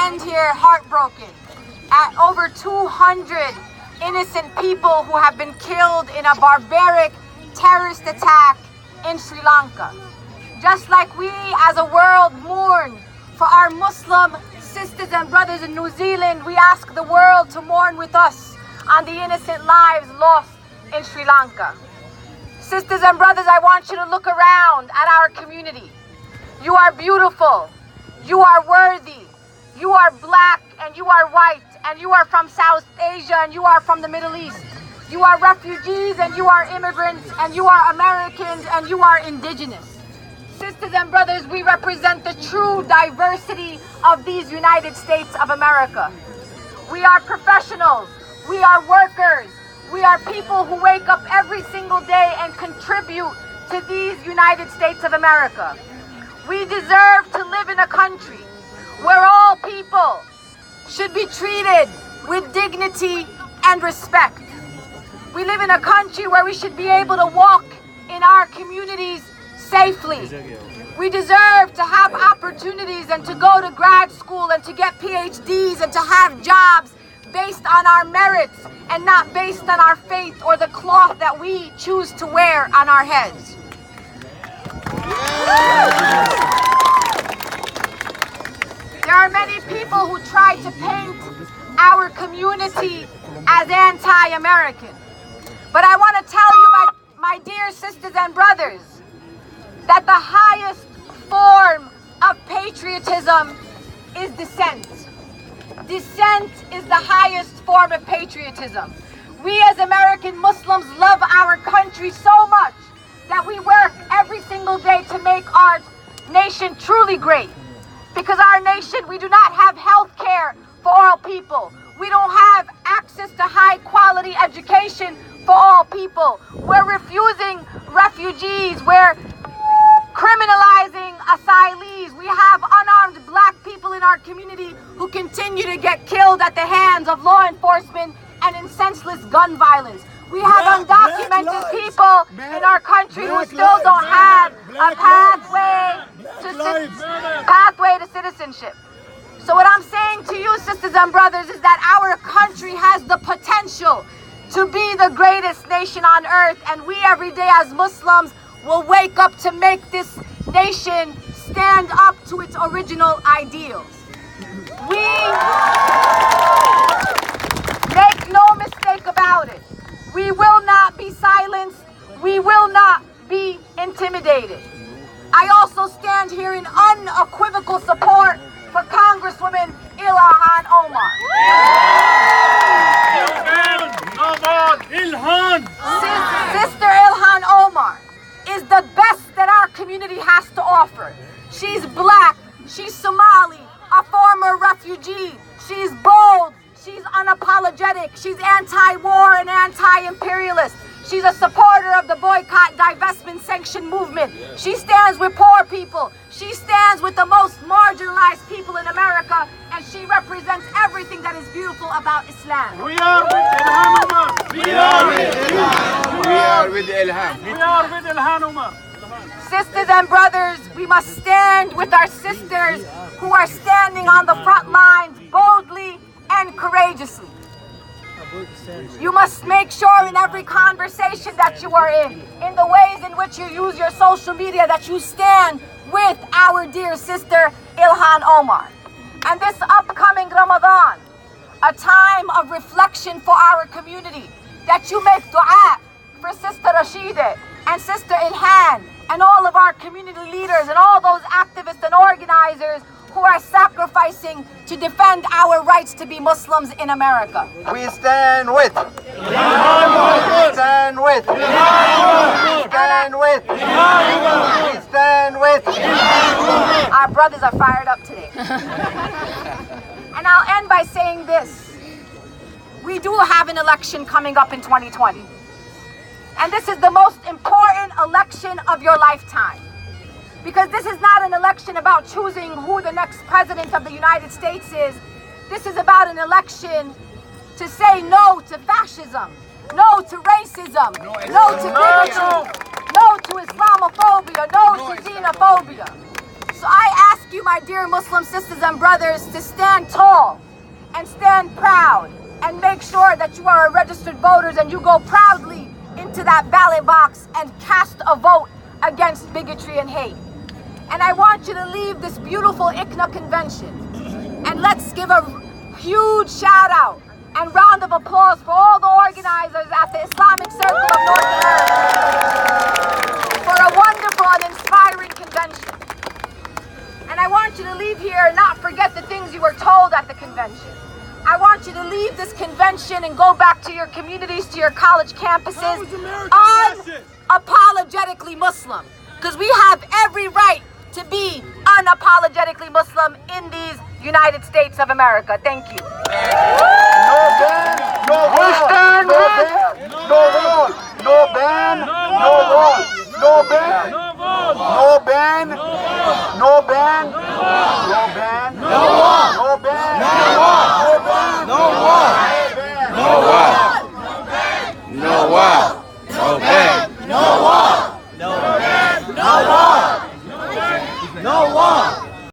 stand here heartbroken at over 200 innocent people who have been killed in a barbaric terrorist attack in Sri Lanka. Just like we as a world mourn for our Muslim sisters and brothers in New Zealand, we ask the world to mourn with us on the innocent lives lost in Sri Lanka. Sisters and brothers, I want you to look around at our community. You are beautiful, you are worthy, you are black and you are white, and you are from South Asia and you are from the Middle East. You are refugees and you are immigrants and you are Americans and you are indigenous. Sisters and brothers, we represent the true diversity of these United States of America. We are professionals, we are workers, we are people who wake up every single day and contribute to these United States of America. We deserve to live in a country where all people should be treated with dignity and respect. We live in a country where we should be able to walk in our communities safely. We deserve to have opportunities and to go to grad school and to get PhDs and to have jobs based on our merits and not based on our faith or the cloth that we choose to wear on our heads. There are many people who try to paint our community as anti-American. But I want to tell you, my dear sisters and brothers, that the highest form of patriotism is dissent. Dissent is the highest form of patriotism. We as American Muslims love our country so much that we work every single day to make our nation truly great. Because our nation, we do not have health care for all people. We don't have access to high quality education for all people. We're refusing refugees. We're criminalizing asylees. We have unarmed black people in our community who continue to get killed at the hands of law enforcement and in senseless gun violence. We have undocumented people in our country who still don't have a pathway to citizenship. So what I'm saying to you, sisters and brothers, is that our country has the potential to be the greatest nation on earth, and we every day as Muslims will wake up to make this nation stand up to its original ideals. We make no mistake about it. We will not be silenced. We will not be intimidated. I also stand here in unequivocal support for Congresswoman Ilhan Omar. Sister Ilhan Omar is the best that our community has to offer. She's black, she's Somali, a former refugee, she's bold, she's unapologetic, she's anti-war and anti-imperialist. She's a supporter of the boycott, divestment, sanction movement. She stands with poor people. She stands with the most marginalized people in America, and she represents everything that is beautiful about Islam. We are with Ilhan Omar. We are with Ilhan. We are with Ilhan. We are with Ilhan Omar. Sisters and brothers, we must stand with our sisters who are standing on the front lines boldly and courageously. You must make sure in every conversation that you are in the ways in which you use your social media, that you stand with our dear sister Ilhan Omar. And this upcoming Ramadan, a time of reflection for our community, that you make dua for Sister Rashida and Sister Ilhan and all of our community leaders and all those activists and organizers who are sacrificing to defend our rights to be Muslims in America. We stand with. We stand with. We stand with. We stand with. Our brothers are fired up today. And I'll end by saying this. We do have an election coming up in 2020. And this is the most important election of your lifetime. Because this is not an election about choosing who the next president of the United States is. This is about an election to say no to fascism, no to racism, no to bigotry, no to Islamophobia, no to xenophobia. So I ask ask you, my dear Muslim sisters and brothers, to stand tall and stand proud and make sure that you are registered voters and you go proudly into that ballot box and cast a vote against bigotry and hate. And I want you to leave this beautiful ICNA Convention. And let's give a huge shout out and round of applause for all the organizers at the Islamic Circle of North America for a wonderful and inspiring convention. And I want you to leave here and not forget the things you were told at the convention. I want you to leave this convention and go back to your communities, to your college campuses, unapologetically Muslim. Because we have every right to be unapologetically Muslim in these United States of America. Thank you. No ban, no wall. No wall. No ban, no wall. No ban. No ban. No ban. No ban. No wall. No ban. No wall. No wall. No wall. No wall. No ban. No wall. No ban. No wall. No wall.